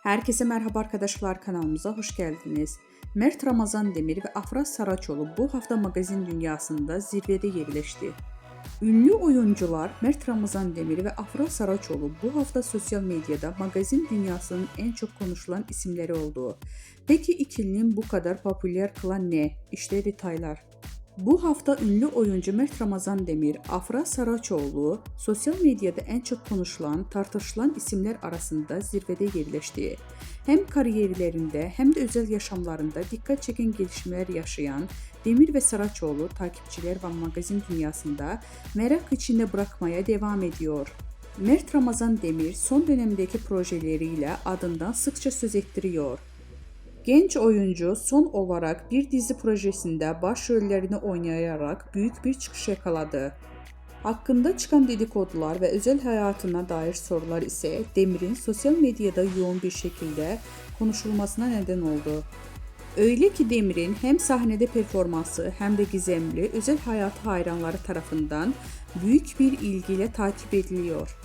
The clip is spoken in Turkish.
Herkese merhaba arkadaşlar, kanalımıza hoş geldiniz. Mert Ramazan Demir ve Afra Saraçoğlu bu hafta magazin dünyasında zirvede yerleşti. Ünlü oyuncular Mert Ramazan Demir ve Afra Saraçoğlu bu hafta sosyal medyada magazin dünyasının en çok konuşulan isimleri oldu. Peki ikilinin bu kadar popüler kılan ne? İşte detaylar. Bu hafta ünlü oyuncu Mert Ramazan Demir, Afra Saraçoğlu sosyal medyada en çok konuşulan, tartışılan isimler arasında zirvede yerleşti. Hem kariyerlerinde hem de özel yaşamlarında dikkat çeken gelişmeler yaşayan Demir ve Saraçoğlu takipçiler ve magazin dünyasında merak içinde bırakmaya devam ediyor. Mert Ramazan Demir son dönemdeki projeleriyle adından sıkça söz ettiriyor. Genç oyuncu son olarak bir dizi projesinde başrollerini oynayarak büyük bir çıkış yakaladı. Hakkında çıkan dedikodular ve özel hayatına dair sorular ise Demir'in sosyal medyada yoğun bir şekilde konuşulmasına neden oldu. Öyle ki Demir'in hem sahnede performansı hem de gizemli özel hayatı hayranları tarafından büyük bir ilgiyle takip ediliyor.